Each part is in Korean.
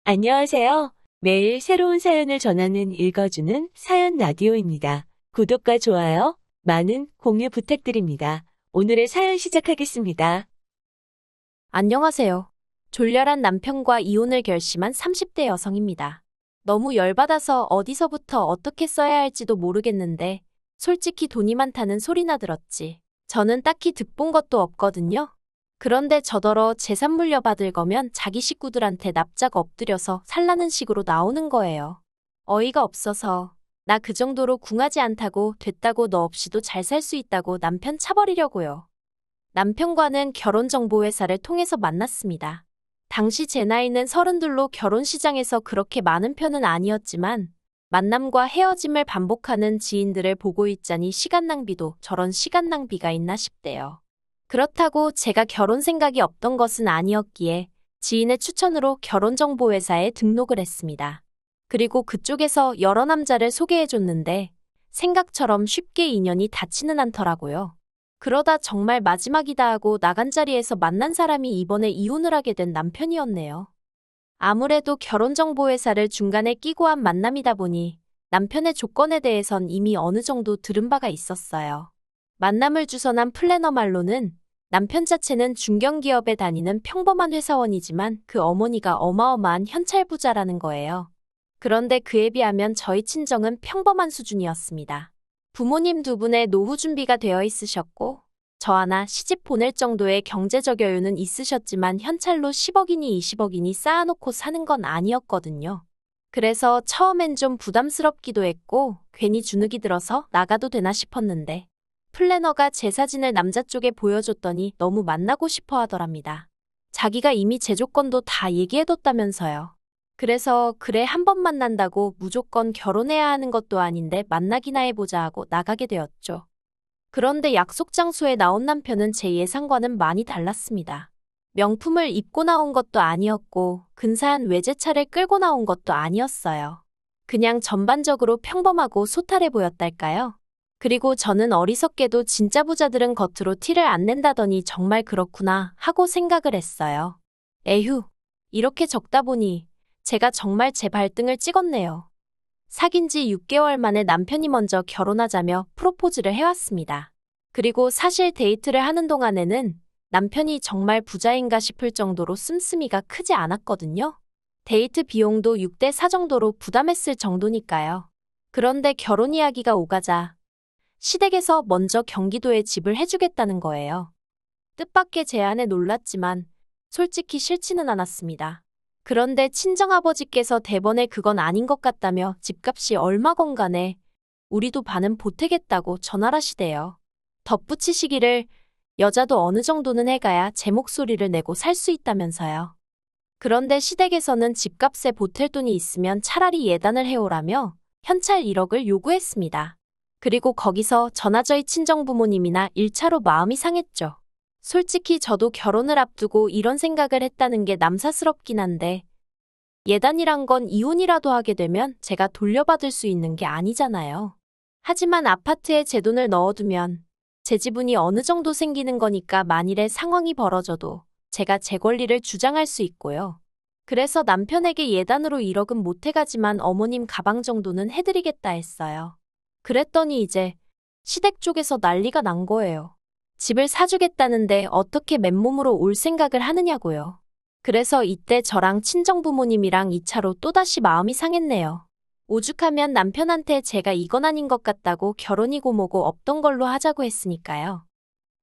안녕하세요. 매일 새로운 사연을 전하는 읽어주는 사연 라디오입니다. 구독과 좋아요, 많은 공유 부탁드립니다. 오늘의 사연 시작하겠습니다. 안녕하세요. 졸렬한 남편과 이혼을 결심한 30대 여성입니다. 너무 열받아서 어디서부터 어떻게 써야 할지도 모르겠는데, 솔직히 돈이 많다는 소리나 들었지. 저는 딱히 득본 것도 없거든요. 그런데 저더러 재산 물려받을 거면 자기 식구들한테 납작 엎드려서 살라는 식으로 나오는 거예요. 어이가 없어서, 나 그 정도로 궁하지 않다고 됐다고 너 없이도 잘 살 수 있다고 남편 차버리려고요. 남편과는 결혼정보회사를 통해서 만났습니다. 당시 제 나이는 32로 결혼 시장에서 그렇게 많은 편은 아니었지만 만남과 헤어짐을 반복하는 지인들을 보고 있자니 시간 낭비도 저런 시간 낭비가 있나 싶대요. 그렇다고 제가 결혼 생각이 없던 것은 아니었기에 지인의 추천으로 결혼정보회사에 등록을 했습니다. 그리고 그쪽에서 여러 남자를 소개해줬는데 생각처럼 쉽게 인연이 닿지는 않더라고요. 그러다 정말 마지막이다 하고 나간 자리에서 만난 사람이 이번에 이혼을 하게 된 남편이었네요. 아무래도 결혼정보회사를 중간에 끼고 한 만남이다 보니 남편의 조건에 대해선 이미 어느 정도 들은 바가 있었어요. 만남을 주선한 플래너 말로는 남편 자체는 중견기업에 다니는 평범한 회사원이지만 그 어머니가 어마어마한 현찰부자라는 거예요. 그런데 그에 비하면 저희 친정은 평범한 수준이었습니다. 부모님 두 분의 노후 준비가 되어 있으셨고, 저 하나 시집 보낼 정도의 경제적 여유는 있으셨지만 현찰로 10억이니 20억이니 쌓아놓고 사는 건 아니었거든요. 그래서 처음엔 좀 부담스럽기도 했고, 괜히 주눅이 들어서 나가도 되나 싶었는데, 플래너가 제 사진을 남자 쪽에 보여줬더니 너무 만나고 싶어 하더랍니다. 자기가 이미 제 조건도 다 얘기해뒀다면서요. 그래서 그래 한 번 만난다고 무조건 결혼해야 하는 것도 아닌데 만나기나 해보자 하고 나가게 되었죠. 그런데 약속 장소에 나온 남편은 제 예상과는 많이 달랐습니다. 명품을 입고 나온 것도 아니었고 근사한 외제차를 끌고 나온 것도 아니었어요. 그냥 전반적으로 평범하고 소탈해 보였달까요? 그리고 저는 어리석게도 진짜 부자들은 겉으로 티를 안 낸다더니 정말 그렇구나 하고 생각을 했어요. 에휴, 이렇게 적다 보니 제가 정말 제 발등을 찍었네요. 사귄 지 6개월 만에 남편이 먼저 결혼하자며 프로포즈를 해왔습니다. 그리고 사실 데이트를 하는 동안에는 남편이 정말 부자인가 싶을 정도로 씀씀이가 크지 않았거든요. 데이트 비용도 6대 4 정도로 부담했을 정도니까요. 그런데 결혼 이야기가 오가자 시댁에서 먼저 경기도에 집을 해주겠다는 거예요. 뜻밖의 제안에 놀랐지만 솔직히 싫지는 않았습니다. 그런데 친정아버지께서 대번에 그건 아닌 것 같다며 집값이 얼마건 간에 우리도 반은 보태겠다고 전화하시대요. 덧붙이시기를 여자도 어느 정도는 해가야 제 목소리를 내고 살 수 있다면서요. 그런데 시댁에서는 집값에 보탤 돈이 있으면 차라리 예단을 해오라며 현찰 1억을 요구했습니다. 그리고 거기서 전화 저희 친정부모님이나 1차로 마음이 상했죠. 솔직히 저도 결혼을 앞두고 이런 생각을 했다는 게 남사스럽긴 한데 예단이란 건 이혼이라도 하게 되면 제가 돌려받을 수 있는 게 아니잖아요. 하지만 아파트에 제 돈을 넣어두면 제 지분이 어느 정도 생기는 거니까 만일에 상황이 벌어져도 제가 제 권리를 주장할 수 있고요. 그래서 남편에게 예단으로 1억은 못 해가지만 어머님 가방 정도는 해드리겠다 했어요. 그랬더니 이제 시댁 쪽에서 난리가 난 거예요. 집을 사주겠다는데 어떻게 맨몸으로 올 생각을 하느냐고요. 그래서 이때 저랑 친정부모님이랑 2차로 또다시 마음이 상했네요. 오죽하면 남편한테 제가 이건 아닌 것 같다고 결혼이고 뭐고 없던 걸로 하자고 했으니까요.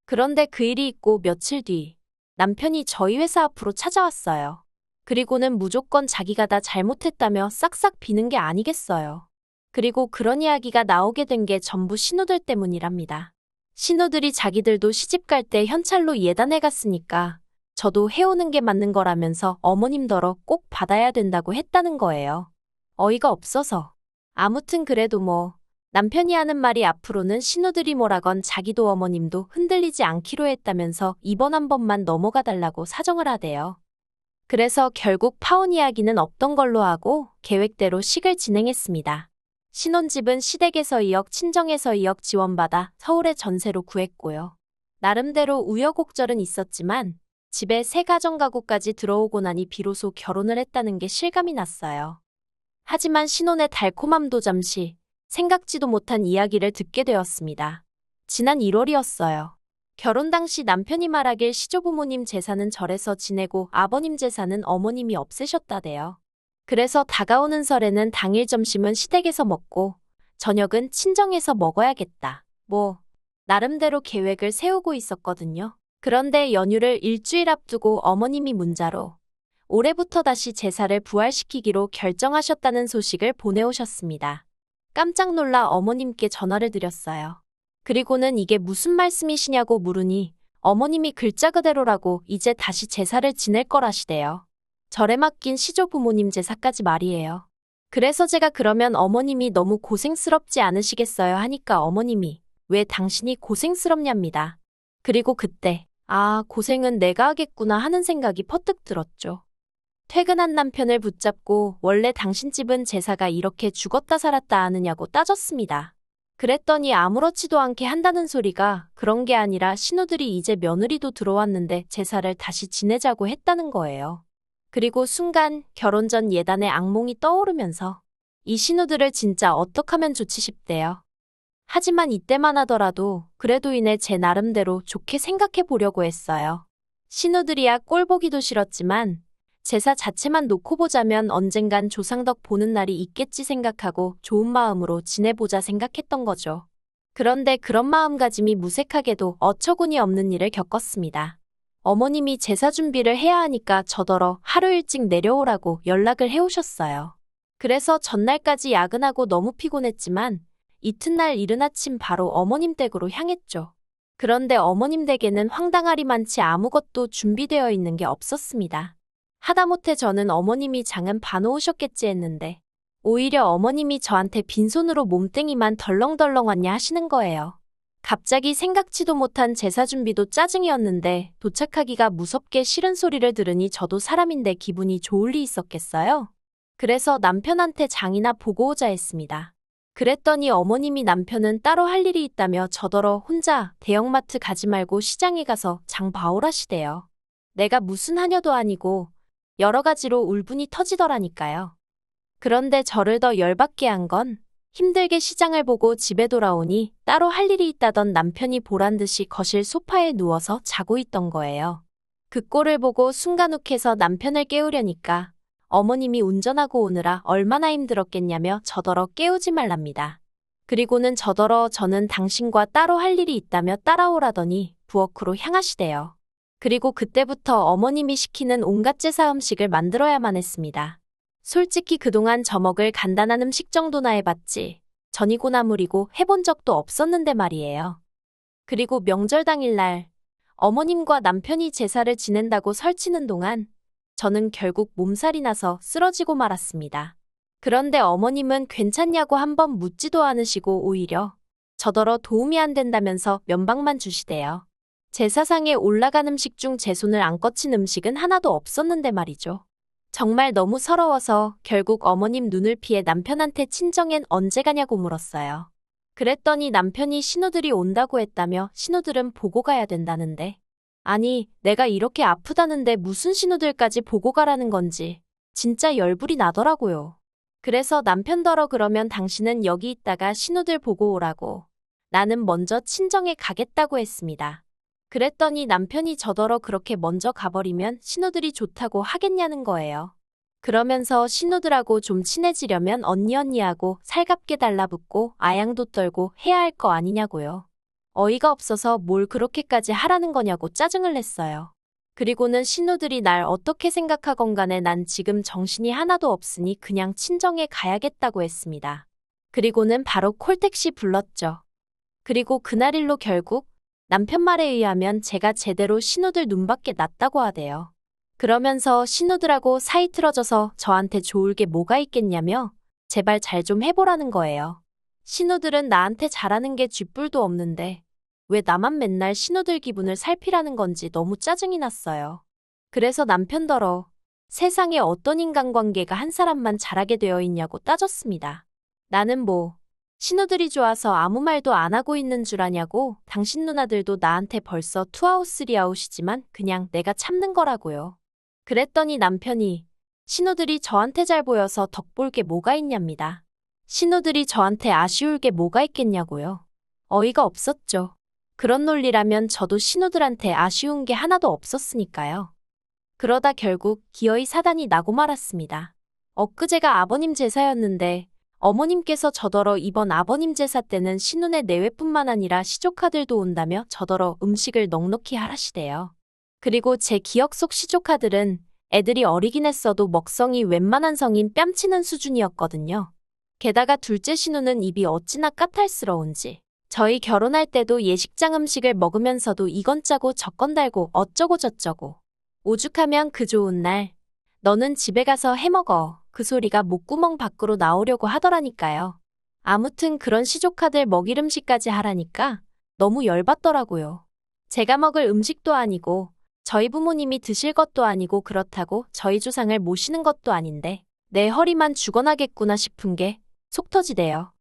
그런데 그 일이 있고 며칠 뒤 남편이 저희 회사 앞으로 찾아왔어요. 그리고는 무조건 자기가 다 잘못했다며 싹싹 비는 게 아니겠어요. 그리고 그런 이야기가 나오게 된 게 전부 신우들 때문이랍니다. 신우들이 자기들도 시집갈 때 현찰로 예단해 갔으니까 저도 해오는 게 맞는 거라면서 어머님더러 꼭 받아야 된다고 했다는 거예요. 어이가 없어서. 아무튼 그래도 뭐 남편이 하는 말이 앞으로는 신우들이 뭐라건 자기도 어머님도 흔들리지 않기로 했다면서 이번 한 번만 넘어가 달라고 사정을 하대요. 그래서 결국 파혼 이야기는 없던 걸로 하고 계획대로 식을 진행했습니다. 신혼집은 시댁에서 2억, 친정에서 2억 지원받아 서울에 전세로 구했고요. 나름대로 우여곡절은 있었지만 집에 새 가정가구까지 들어오고 나니 비로소 결혼을 했다는 게 실감이 났어요. 하지만 신혼의 달콤함도 잠시 생각지도 못한 이야기를 듣게 되었습니다. 지난 1월이었어요. 결혼 당시 남편이 말하길 시조부모님 제사는 절에서 지내고 아버님 제사는 어머님이 없애셨다대요. 그래서 다가오는 설에는 당일 점심은 시댁에서 먹고 저녁은 친정에서 먹어야겠다. 나름대로 계획을 세우고 있었거든요. 그런데 연휴를 일주일 앞두고 어머님이 문자로 올해부터 다시 제사를 부활시키기로 결정하셨다는 소식을 보내오셨습니다. 깜짝 놀라 어머님께 전화를 드렸어요. 그리고는 이게 무슨 말씀이시냐고 물으니 어머님이 글자 그대로라고 이제 다시 제사를 지낼 거라시대요. 절에 맡긴 시조 부모님 제사까지 말이에요. 그래서 제가 그러면 어머님이 너무 고생스럽지 않으시겠어요 하니까 어머님이 왜 당신이 고생스럽냐입니다. 그리고 그때 고생은 내가 하겠구나 하는 생각이 퍼뜩 들었죠. 퇴근한 남편을 붙잡고 원래 당신 집은 제사가 이렇게 죽었다 살았다 하느냐고 따졌습니다. 그랬더니 아무렇지도 않게 한다는 소리가 그런 게 아니라 신우들이 이제 며느리도 들어왔는데 제사를 다시 지내자고 했다는 거예요. 그리고 순간 결혼 전 예단의 악몽이 떠오르면서 이 신우들을 진짜 어떡하면 좋지 싶대요. 하지만 이때만 하더라도 그래도 이내 제 나름대로 좋게 생각해 보려고 했어요. 신우들이야 꼴 보기도 싫었지만 제사 자체만 놓고 보자면 언젠간 조상덕 보는 날이 있겠지 생각하고 좋은 마음으로 지내보자 생각했던 거죠. 그런데 그런 마음가짐이 무색하게도 어처구니 없는 일을 겪었습니다. 어머님이 제사 준비를 해야 하니까 저더러 하루 일찍 내려오라고 연락을 해오셨어요. 그래서 전날까지 야근하고 너무 피곤했지만 이튿날 이른 아침 바로 어머님 댁으로 향했죠. 그런데 어머님 댁에는 황당하리만치 아무것도 준비되어 있는 게 없었습니다. 하다못해 저는 어머님이 장은 봐놓으셨겠지 했는데 오히려 어머님이 저한테 빈손으로 몸뚱이만 덜렁덜렁 왔냐 하시는 거예요. 갑자기 생각지도 못한 제사 준비도 짜증이었는데 도착하기가 무섭게 싫은 소리를 들으니 저도 사람인데 기분이 좋을 리 있었겠어요? 그래서 남편한테 장이나 보고 오자 했습니다. 그랬더니 어머님이 남편은 따로 할 일이 있다며 저더러 혼자 대형마트 가지 말고 시장에 가서 장 봐오라시대요. 내가 무슨 하녀도 아니고 여러 가지로 울분이 터지더라니까요. 그런데 저를 더 열받게 한 건 힘들게 시장을 보고 집에 돌아오니 따로 할 일이 있다던 남편이 보란듯이 거실 소파에 누워서 자고 있던 거예요. 그 꼴을 보고 순간 욱해서 남편을 깨우려니까 어머님이 운전하고 오느라 얼마나 힘들었겠냐며 저더러 깨우지 말랍니다. 그리고는 저더러 저는 당신과 따로 할 일이 있다며 따라오라더니 부엌으로 향하시대요. 그리고 그때부터 어머님이 시키는 온갖 제사 음식을 만들어야만 했습니다. 솔직히 그동안 저 먹을 간단한 음식 정도나 해봤지 전이고 나물이고 해본 적도 없었는데 말이에요. 그리고 명절 당일날 어머님과 남편이 제사를 지낸다고 설치는 동안 저는 결국 몸살이 나서 쓰러지고 말았습니다. 그런데 어머님은 괜찮냐고 한번 묻지도 않으시고 오히려 저더러 도움이 안 된다면서 면박만 주시대요. 제사상에 올라간 음식 중 제 손을 안 거친 음식은 하나도 없었는데 말이죠. 정말 너무 서러워서 결국 어머님 눈을 피해 남편한테 친정엔 언제 가냐고 물었어요. 그랬더니 남편이 신우들이 온다고 했다며 신우들은 보고 가야 된다는데. 아니, 내가 이렇게 아프다는데 무슨 신우들까지 보고 가라는 건지 진짜 열불이 나더라고요. 그래서 남편더러 그러면 당신은 여기 있다가 신우들 보고 오라고. 나는 먼저 친정에 가겠다고 했습니다. 그랬더니 남편이 저더러 그렇게 먼저 가버리면 신우들이 좋다고 하겠냐는 거예요. 그러면서 신우들하고 좀 친해지려면 언니하고 살갑게 달라붙고 아양도 떨고 해야 할 거 아니냐고요. 어이가 없어서 뭘 그렇게까지 하라는 거냐고 짜증을 냈어요. 그리고는 신우들이 날 어떻게 생각하건 간에 난 지금 정신이 하나도 없으니 그냥 친정에 가야겠다고 했습니다. 그리고는 바로 콜택시 불렀죠. 그리고 그날 일로 결국 남편 말에 의하면 제가 제대로 신우들 눈밖에 났다고 하대요. 그러면서 신우들하고 사이 틀어져서 저한테 좋을 게 뭐가 있겠냐며 제발 잘 좀 해보라는 거예요. 신우들은 나한테 잘하는 게 쥐뿔도 없는데 왜 나만 맨날 신우들 기분을 살피라는 건지 너무 짜증이 났어요. 그래서 남편더러 세상에 어떤 인간관계가 한 사람만 잘하게 되어 있냐고 따졌습니다. 나는 신우들이 좋아서 아무 말도 안 하고 있는 줄 아냐고. 당신 누나들도 나한테 벌써 투아웃 쓰리아웃이지만 그냥 내가 참는 거라고요. 그랬더니 남편이 신우들이 저한테 잘 보여서 덕볼 게 뭐가 있냐입니다. 신우들이 저한테 아쉬울 게 뭐가 있겠냐고요. 어이가 없었죠. 그런 논리라면 저도 신우들한테 아쉬운 게 하나도 없었으니까요. 그러다 결국 기어이 사단이 나고 말았습니다. 엊그제가 아버님 제사였는데 어머님께서 저더러 이번 아버님 제사 때는 신혼의 내외뿐만 아니라 시조카들도 온다며 저더러 음식을 넉넉히 하라시대요. 그리고 제 기억 속 시조카들은 애들이 어리긴 했어도 먹성이 웬만한 성인 뺨치는 수준이었거든요. 게다가 둘째 신우는 입이 어찌나 까탈스러운지 저희 결혼할 때도 예식장 음식을 먹으면서도 이건 짜고 저건 달고 어쩌고 저쩌고 오죽하면 그 좋은 날 너는 집에 가서 해먹어 그 소리가 목구멍 밖으로 나오려고 하더라니까요. 아무튼 그런 시조카들 먹일 음식까지 하라니까 너무 열받더라고요. 제가 먹을 음식도 아니고 저희 부모님이 드실 것도 아니고 그렇다고 저희 조상을 모시는 것도 아닌데 내 허리만 죽어나겠구나 싶은 게 속 터지대요.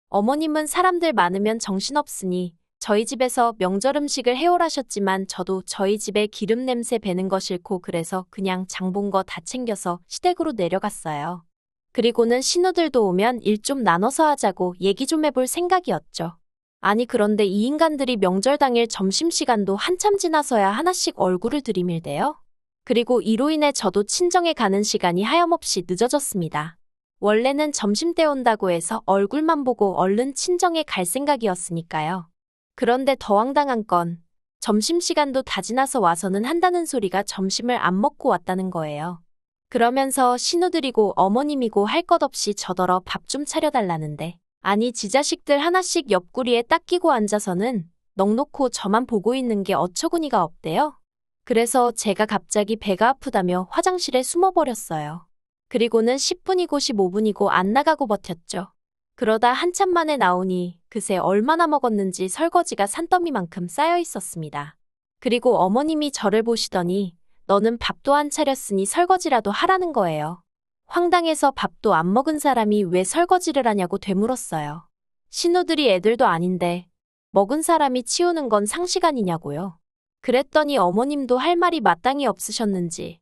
어머님은 사람들 많으면 정신없으니 저희 집에서 명절 음식을 해오라셨지만 저도 저희 집에 기름 냄새 배는 거 싫고 그래서 그냥 장본 거 다 챙겨서 시댁으로 내려갔어요. 그리고는 신우들도 오면 일 좀 나눠서 하자고 얘기 좀 해볼 생각이었죠. 아니 그런데 이 인간들이 명절 당일 점심시간도 한참 지나서야 하나씩 얼굴을 들이밀대요. 그리고 이로 인해 저도 친정에 가는 시간이 하염없이 늦어졌습니다. 원래는 점심때 온다고 해서 얼굴만 보고 얼른 친정에 갈 생각이었으니까요. 그런데 더 황당한 건 점심시간도 다 지나서 와서는 한다는 소리가 점심을 안 먹고 왔다는 거예요. 그러면서 신우들이고 어머님이고 할 것 없이 저더러 밥 좀 차려달라는데 아니 지 자식들 하나씩 옆구리에 딱 끼고 앉아서는 넋놓고 저만 보고 있는 게 어처구니가 없대요. 그래서 제가 갑자기 배가 아프다며 화장실에 숨어버렸어요. 그리고는 10분이고 15분이고 안 나가고 버텼죠. 그러다 한참 만에 나오니 그새 얼마나 먹었는지 설거지가 산더미만큼 쌓여 있었습니다. 그리고 어머님이 저를 보시더니 너는 밥도 안 차렸으니 설거지라도 하라는 거예요. 황당해서 밥도 안 먹은 사람이 왜 설거지를 하냐고 되물었어요. 신우들이 애들도 아닌데 먹은 사람이 치우는 건 상식 아니냐고요. 그랬더니 어머님도 할 말이 마땅히 없으셨는지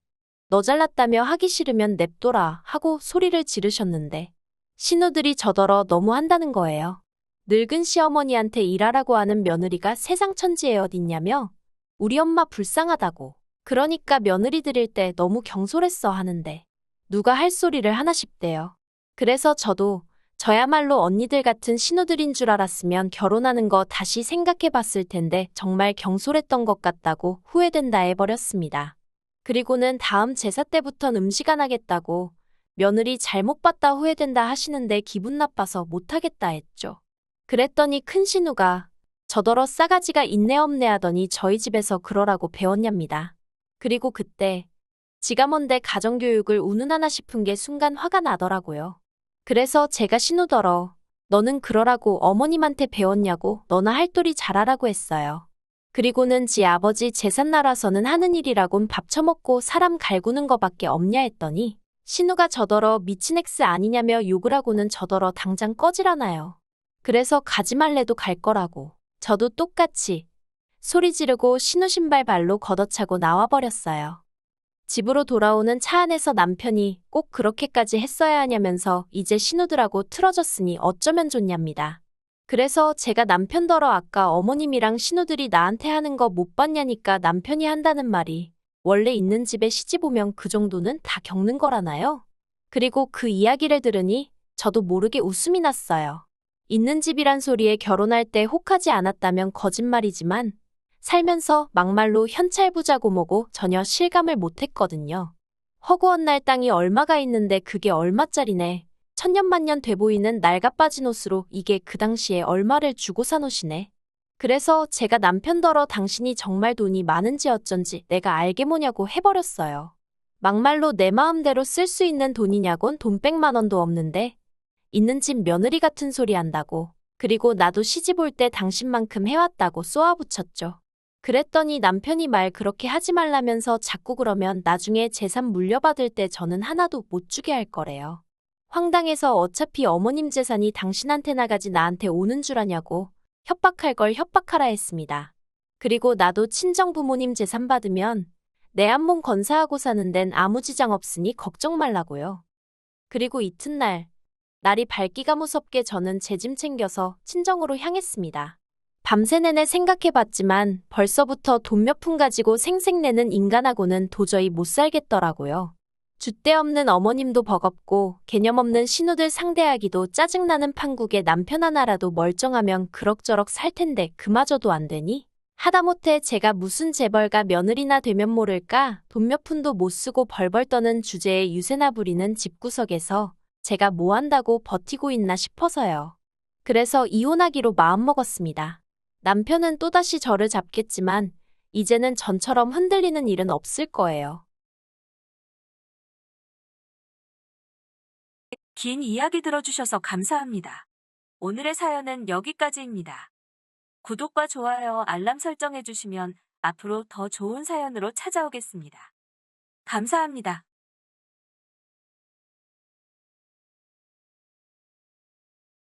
너 잘났다며 하기 싫으면 냅둬라 하고 소리를 지르셨는데 신우들이 저더러 너무 한다는 거예요. 늙은 시어머니한테 일하라고 하는 며느리가 세상 천지에 어딨냐며 우리 엄마 불쌍하다고 그러니까 며느리 드릴 때 너무 경솔했어 하는데 누가 할 소리를 하나 싶대요. 그래서 저도 저야말로 언니들 같은 신우들인 줄 알았으면 결혼하는 거 다시 생각해 봤을 텐데 정말 경솔했던 것 같다고 후회된다 해버렸습니다. 그리고는 다음 제사 때부턴 음식 안 하겠다고 며느리 잘못 봤다 후회된다 하시는데 기분 나빠서 못하겠다 했죠. 그랬더니 큰 신우가 저더러 싸가지가 있네 없네 하더니 저희 집에서 그러라고 배웠냐입니다. 그리고 그때 지가 뭔데 가정교육을 운운하나 싶은 게 순간 화가 나더라고요. 그래서 제가 신우더러 너는 그러라고 어머님한테 배웠냐고 너나 할 도리 잘하라고 했어요. 그리고는 지 아버지 제삿날아서는 하는 일이라곤 밥 처먹고 사람 갈구는 거밖에 없냐 했더니 신우가 저더러 미친 엑스 아니냐며 욕을 하고는 저더러 당장 꺼지라나요. 그래서 가지 말래도 갈 거라고 저도 똑같이 소리 지르고 신우 신발 발로 걷어차고 나와버렸어요. 집으로 돌아오는 차 안에서 남편이 꼭 그렇게까지 했어야 하냐면서 이제 신우들하고 틀어졌으니 어쩌면 좋냐입니다. 그래서 제가 남편더러 아까 어머님이랑 신우들이 나한테 하는 거 못 봤냐니까 남편이 한다는 말이 원래 있는 집에 시집 오면 그 정도는 다 겪는 거라나요? 그리고 그 이야기를 들으니 저도 모르게 웃음이 났어요. 있는 집이란 소리에 결혼할 때 혹하지 않았다면 거짓말이지만 살면서 막말로 현찰부자고 뭐고 전혀 실감을 못했거든요. 허구한 날 땅이 얼마가 있는데 그게 얼마짜리네. 천년만년 돼 보이는 낡아빠진 옷으로 이게 그 당시에 얼마를 주고 산 옷이네. 그래서 제가 남편더러 당신이 정말 돈이 많은지 어쩐지 내가 알게 뭐냐고 해버렸어요. 막말로 내 마음대로 쓸 수 있는 돈이냐곤 돈 100만 원도 없는데 있는 집 며느리 같은 소리 한다고. 그리고 나도 시집 올 때 당신만큼 해왔다고 쏘아붙였죠. 그랬더니 남편이 말 그렇게 하지 말라면서 자꾸 그러면 나중에 재산 물려받을 때 저는 하나도 못 주게 할 거래요. 황당해서 어차피 어머님 재산이 당신한테 나가지 나한테 오는 줄 아냐고 협박할 걸 협박하라 했습니다. 그리고 나도 친정 부모님 재산 받으면 내 한 몸 건사하고 사는 데는 아무 지장 없으니 걱정 말라고요. 그리고 이튿날 날이 밝기가 무섭게 저는 제 짐 챙겨서 친정으로 향했습니다. 밤새 내내 생각해봤지만 벌써부터 돈 몇 푼 가지고 생색내는 인간하고는 도저히 못 살겠더라고요. 줏대 없는 어머님도 버겁고 개념 없는 신우들 상대하기도 짜증나는 판국에 남편 하나라도 멀쩡하면 그럭저럭 살 텐데 그마저도 안 되니? 하다못해 제가 무슨 재벌가 며느리나 되면 모를까 돈 몇 푼도 못 쓰고 벌벌 떠는 주제에 유세나 부리는 집구석에서 제가 뭐 한다고 버티고 있나 싶어서요. 그래서 이혼하기로 마음먹었습니다. 남편은 또다시 저를 잡겠지만 이제는 전처럼 흔들리는 일은 없을 거예요. 긴 이야기 들어주셔서 감사합니다. 오늘의 사연은 여기까지입니다. 구독과 좋아요, 알람 설정해주시면 앞으로 더 좋은 사연으로 찾아오겠습니다. 감사합니다.